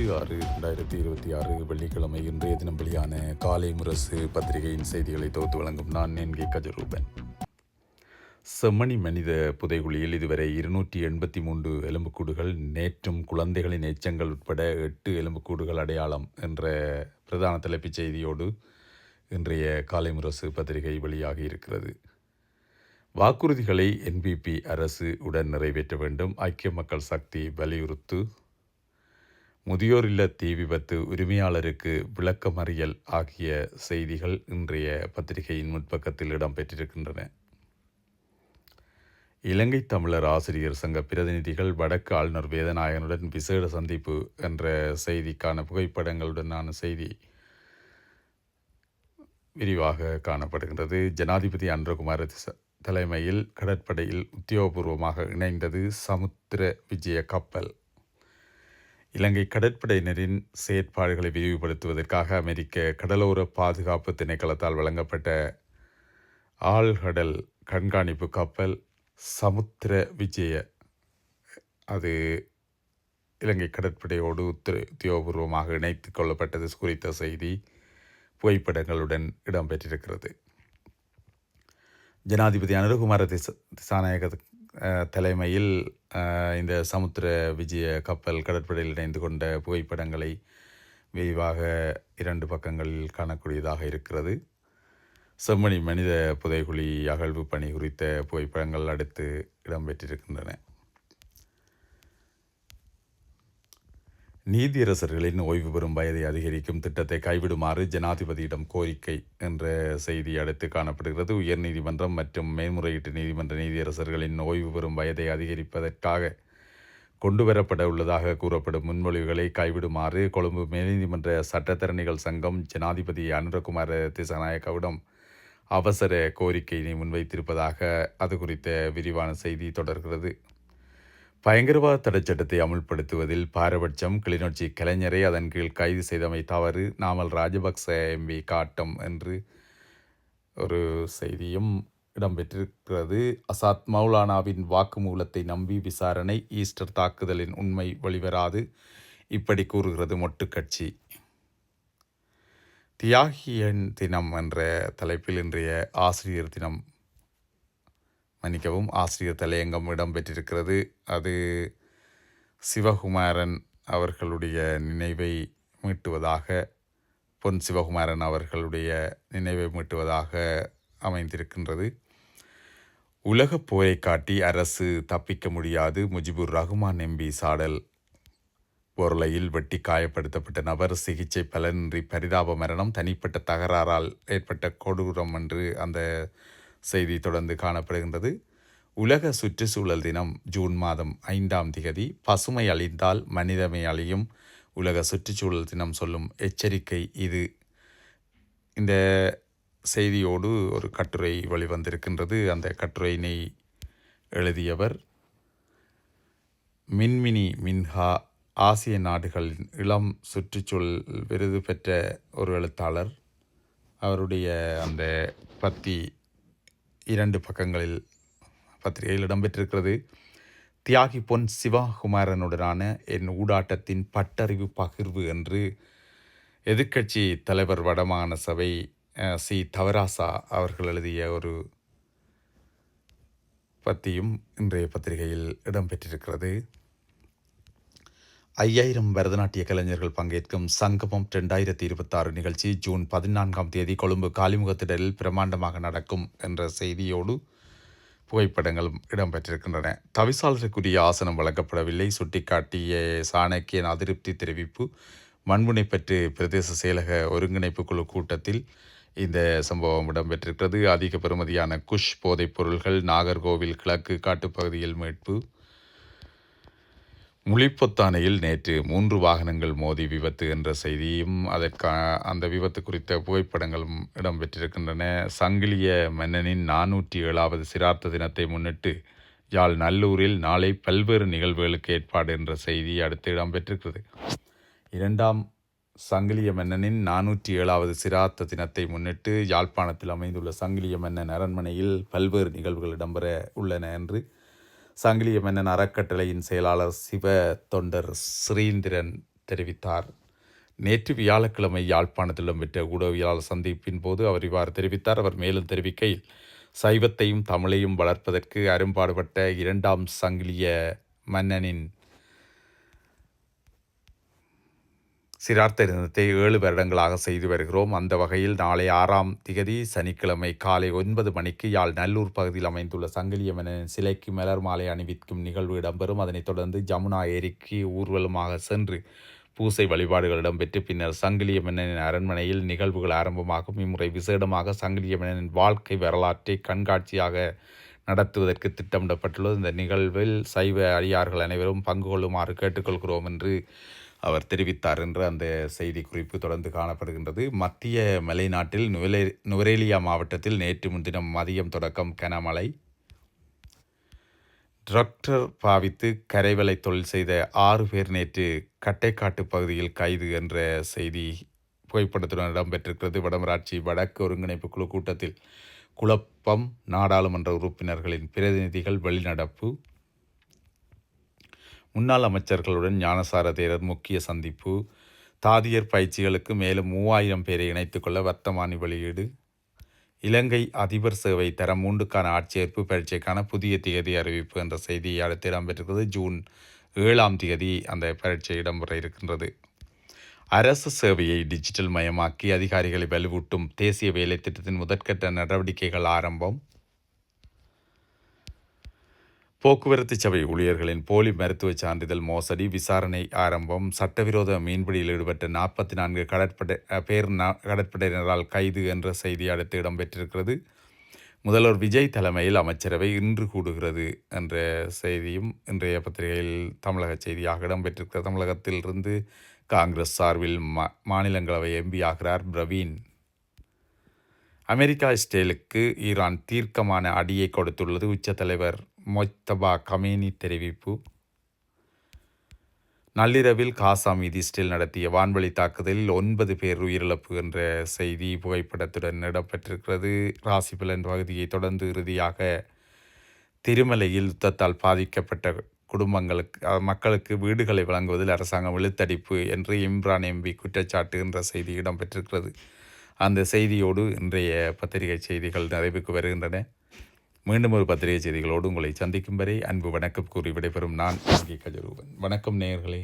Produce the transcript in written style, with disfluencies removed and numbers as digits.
5/6/2026 வெள்ளிக்கிழமை இன்றைய தினம் வெளியான காலை முரசு பத்திரிகையின் செய்திகளை தொகுத்து வழங்கும் நான் என்கே கஜரூபன். செம்மணி மனித புதைகுழியில் இதுவரை 283 எலும்புக்கூடுகள், நேற்றும் குழந்தைகளின் எச்சங்கள் உட்பட 8 எலும்புக்கூடுகள் அடையாளம் என்ற பிரதான தலைப்புச் செய்தியோடு இன்றைய காலை முரசு பத்திரிகை வெளியாகி இருக்கிறது. வாக்குறுதிகளை என்பிபி அரசு உடன் நிறைவேற்ற வேண்டும், ஐக்கிய மக்கள் சக்தி வலியுறுத்து. முதியோர் இல்ல தீ விபத்து உரிமையாளருக்கு விளக்கமறியல் ஆகிய செய்திகள் இன்றைய பத்திரிகையின் முற்பக்கத்தில் இடம்பெற்றிருக்கின்றன. இலங்கை தமிழர் ஆசிரியர் சங்க பிரதிநிதிகள் வடக்கு ஆளுநர் வேதநாயகனுடன் விசேட சந்திப்பு என்ற செய்திக்கான புகைப்படங்களுடனான செய்தி விரிவாக காணப்படுகின்றது. ஜனாதிபதி அன்றகுமார தலைமையில் கடற்படையில் உத்தியோகபூர்வமாக இணைந்தது சமுத்திர விஜய கப்பல். இலங்கை கடற்படையினரின் செயற்பாடுகளை விரிவுபடுத்துவதற்காக அமெரிக்க கடலோர பாதுகாப்பு திணைக்களத்தால் வழங்கப்பட்ட ஆழ்கடல் கண்காணிப்பு கப்பல் சமுத்திர விஜய அது இலங்கை கடற்படையோடு உத்தியோகபூர்வமாக இணைத்து கொள்ளப்பட்டது குறித்த செய்தி புகைப்படங்களுடன் இடம்பெற்றிருக்கிறது. ஜனாதிபதி அனுரகுமார திசாநாயக தலைமையில் இந்த சமுத்திர விஜய கப்பல் கடற்படையில் இணைந்து கொண்ட புகைப்படங்களை விரிவாக 2 பக்கங்களில் காணக்கூடியதாக இருக்கிறது. செம்மணி மனித புதைகுழி அகழ்வு பணி குறித்த புகைப்படங்கள் அடுத்து இடம்பெற்றிருக்கின்றன. நீதியரசர்களின் ஓய்வு பெறும் வயதை அதிகரிக்கும் திட்டத்தை கைவிடுமாறு ஜனாதிபதியிடம் கோரிக்கை என்ற செய்தி அடுத்து காணப்படுகிறது. உயர்நீதிமன்றம் மற்றும் மேல்முறையீட்டு நீதிமன்ற நீதியரசர்களின் ஓய்வு பெறும் வயதை அதிகரிப்பதற்காக கொண்டுவரப்பட உள்ளதாக கூறப்படும் முன்மொழிவுகளை கைவிடுமாறு கொழும்பு மேல்நீதிமன்ற சட்டத்தரணிகள் சங்கம் ஜனாதிபதி அனுரகுமார திசாநாயக்கவிடம் அவசர கோரிக்கையினை முன்வைத்திருப்பதாக அது குறித்த விரிவான செய்தி தொடர்கிறது. பயங்கரவாத தடைச்சட்டத்தை அமுல்படுத்துவதில் பாரபட்சம், கிளிநொச்சி கலைஞரை அதன் கீழ் கைது செய்தமை தவறு, நாமல் ராஜபக்ச எம்பி காட்டம் என்று ஒரு செய்தியும் இடம்பெற்றிருக்கிறது. அசாத் மௌலானாவின் வாக்குமூலத்தை நம்பி விசாரணை, ஈஸ்டர் தாக்குதலின் உண்மை வெளிவராது, இப்படி கூறுகிறது மொட்டு கட்சி. தியாகியன் தினம் என்ற தலைப்பில் இன்றைய ஆசிரியர் தினம் ஆசிரியர் தலையங்கம் இடம்பெற்றிருக்கிறது. அது சிவகுமாரன் அவர்களுடைய நினைவை மீட்டுவதாக, பொன் சிவகுமாரன் அவர்களுடைய நினைவை மீட்டுவதாக அமைந்திருக்கின்றது. உலகப் போரை காட்டி அரசு தப்பிக்க முடியாது, முஜிபுர் ரஹ்மான் எம்பி சாடல். பொருளையில் வெட்டி காயப்படுத்தப்பட்ட நபர் சிகிச்சை பலனின்றி பரிதாப மரணம், தனிப்பட்ட தகராறால் ஏற்பட்ட கொடூரம் என்று அந்த செய்தி தொடர்ந்து காணப்படுகின்றது. உலக சுற்றுச்சூழல் தினம் ஜூன் மாதம் 5ஆம் திகதி. பசுமை அழிந்தால் மனிதமை அழியும், உலக சுற்றுச்சூழல் தினம் சொல்லும் எச்சரிக்கை இது. இந்த செய்தியோடு ஒரு கட்டுரை வெளிவந்திருக்கின்றது. அந்த கட்டுரையினை எழுதியவர் மின்மினி மின்ஹா, ஆசிய நாடுகளின் இளம் சுற்றுச்சூழல் விருது பெற்ற ஒரு எழுத்தாளர். அவருடைய அந்த பத்தி 2 பக்கங்களில் பத்திரிகையில் இடம்பெற்றிருக்கிறது. தியாகி பொன் சிவகுமாரனுடனான என் ஊடாட்டத்தின் பட்டறிவு பகிர்வு என்று எதிர்க்கட்சி தலைவர் வடமாகாண சபை சி தவராசா அவர்கள் எழுதிய ஒரு பத்தியும் இன்றைய பத்திரிகையில் இடம்பெற்றிருக்கிறது. 5000 பரதநாட்டிய கலைஞர்கள் பங்கேற்கும் சங்கமம் 2026 நிகழ்ச்சி ஜூன் 14ஆம் தேதி கொழும்பு காலிமுகத்திடலில் பிரமாண்டமாக நடக்கும் என்ற செய்தியோடு புகைப்படங்களும் இடம்பெற்றிருக்கின்றன. தவிசாளருக்குரிய ஆசனம் வழங்கப்படவில்லை, சுட்டிக்காட்டிய சாணக்கியன் அதிருப்தி தெரிவிப்பு. மண்முனைப்பற்று பிரதேச செயலக ஒருங்கிணைப்பு குழு கூட்டத்தில் இந்த சம்பவம் இடம்பெற்றிருக்கிறது. அதிக பெறுமதியான குஷ் போதைப் பொருள்கள் நாகர்கோவில் கிழக்கு காட்டுப்பகுதியில் மீட்பு. முளிப்பொத்தானையில் நேற்று 3 வாகனங்கள் மோதி விபத்து என்ற செய்தியும் அந்த விபத்து குறித்த புகைப்படங்களும் இடம்பெற்றிருக்கின்றன. சங்கிலிய மன்னனின் 407வது சிரார்த்த தினத்தை முன்னிட்டு யாழ் நல்லூரில் நாளை பல்வேறு நிகழ்வுகளுக்கு ஏற்பாடு என்ற செய்தி அடுத்து இடம்பெற்றிருக்கிறது. 2ஆம் சங்கிலிய மன்னனின் 407வது சிரார்த்த தினத்தை முன்னிட்டு யாழ்ப்பாணத்தில் அமைந்துள்ள சங்கிலிய மன்னன் அரண்மனையில் பல்வேறு நிகழ்வுகள் இடம்பெற உள்ளன என்று சங்கிலிய மன்னன் அறக்கட்டளையின் செயலாளர் சிவ தொண்டர் ஸ்ரீந்திரன் தெரிவித்தார். நேற்று வியாழக்கிழமை யாழ்ப்பாணத்தில் இடம்பெற்ற ஊடகவியலாளர் சந்திப்பின் போது அவர் இவ்வாறு தெரிவித்தார். அவர் மேலும் தெரிவிக்கையில், சைவத்தையும் தமிழையும் வளர்ப்பதற்கு அரும்பாடுபட்ட இரண்டாம் சங்கிலிய மன்னனின் சிரார்த்த தினத்தை 7 வருடங்களாக செய்து வருகிறோம். அந்த வகையில் நாளை 6ஆம் திகதி சனிக்கிழமை காலை 9 மணிக்கு யாழ் நல்லூர் பகுதியில் அமைந்துள்ள சங்கிலிய மன்னனின் சிலைக்கு மலர் மாலை அணிவிக்கும் நிகழ்வு இடம்பெறும். அதனைத் தொடர்ந்து ஜமுனா ஏரிக்கு ஊர்வலமாக சென்று பூசை வழிபாடுகள் இடம்பெற்று பின்னர் சங்கிலிய மன்னனின் அரண்மனையில் நிகழ்வுகள் ஆரம்பமாகும். இம்முறை விசேடமாக சங்கிலிய மன்னனின் வாழ்க்கை வரலாற்றை கண்காட்சியாக நடத்துவதற்கு திட்டமிடப்பட்டுள்ளது. இந்த நிகழ்வில் சைவ அடியார்கள் அனைவரும் பங்கு கொள்ளுமாறு கேட்டுக்கொள்கிறோம் என்று அவர் தெரிவித்தார் என்று அந்த செய்தி குறிப்பு தொடர்ந்து காணப்படுகின்றது. மத்திய மலைநாட்டில் நுவரேலியா மாவட்டத்தில் நேற்று முன்தினம் மதியம் தொடக்கம் கனமழை. டிராக்டர் பாவித்து கரைவலை தொழில் செய்த 6 பேர் நேற்று கட்டைக்காட்டு பகுதியில் கைது என்ற செய்தி புகைப்படத்துடன் இடம்பெற்றிருக்கிறது. வடமராட்சி வடக்கு ஒருங்கிணைப்பு குழு கூட்டத்தில் குழப்பம், நாடாளுமன்ற உறுப்பினர்களின் பிரதிநிதிகள் வெளிநடப்பு, முன்னாள் அமைச்சர்களுடன் ஞானசார தேரர் முக்கிய சந்திப்பு, தாதியர் பயிற்சிகளுக்கு மேலும் 3000 பேரை இணைத்துக் கொள்ள வர்த்தமானி வெளியீடு, இலங்கை அதிபர் சேவை தரம் 3க்கான ஆட்சேர்ப்பு பரீட்சைக்கான புதிய திகதி அறிவிப்பு என்ற செய்தி அடுத்து இடம்பெற்றிருக்கிறது. ஜூன் 7ஆம் திகதி அந்த பரீட்சை இடம்பெற இருக்கின்றது. அரசு சேவையை டிஜிட்டல் மயமாக்கி அதிகாரிகளை வலுவூட்டும் தேசிய வேலை திட்டத்தின் முதற்கட்ட நடவடிக்கைகள் ஆரம்பம். போக்குவரத்து சபை ஊழியர்களின் போலி மருத்துவ சான்றிதழ் மோசடி விசாரணை ஆரம்பம். சட்டவிரோத மீன்பிடியில் ஈடுபட்ட 44 கடற்படையினரால் கைது என்ற செய்தி அடுத்து இடம்பெற்றிருக்கிறது. முதல்வர் விஜய் தலைமையில் அமைச்சரவை இன்று கூடுகிறது என்ற செய்தியும் இன்றைய பத்திரிகையில் தமிழக செய்தியாக இடம்பெற்றிருக்கிறது. தமிழகத்திலிருந்து காங்கிரஸ் சார்பில் மாநிலங்களவை எம்பி ஆகிறார் பிரவீன். அமெரிக்கா இஸ்ரேலுக்கு ஈரான் தீர்க்கமான அடியை கொடுத்துள்ளது. உச்ச தலைவர் மொஜ்தபா கமேனி தெரிவிப்பு. நள்ளிரவில் காசா மீது இஸ்ரேல் நடத்திய வான்வழி தாக்குதலில் 9 பேர் உயிரிழப்பு என்ற செய்தி புகைப்படத்துடன் இடம்பெற்றிருக்கிறது. ராசிபலன் பகுதியை தொடர்ந்து இறுதியாக திருமலையில் யுத்தத்தால் பாதிக்கப்பட்ட மக்களுக்கு வீடுகளை வழங்குவதில் அரசாங்கம் இழுத்தடிப்பு என்று இம்ரான் எம்பி குற்றச்சாட்டு என்ற செய்தி இடம்பெற்றிருக்கிறது. அந்த செய்தியோடு இன்றைய பத்திரிகை செய்திகள் நிறைவுக்கு வருகின்றன. மீண்டும் ஒரு பத்திரிகை செய்திகளோடு உங்களை சந்திக்கும் வரை அன்பு வணக்கம் கூறி விடைபெறும் நான் கஜரூபன். வணக்கம் நேயர்களே.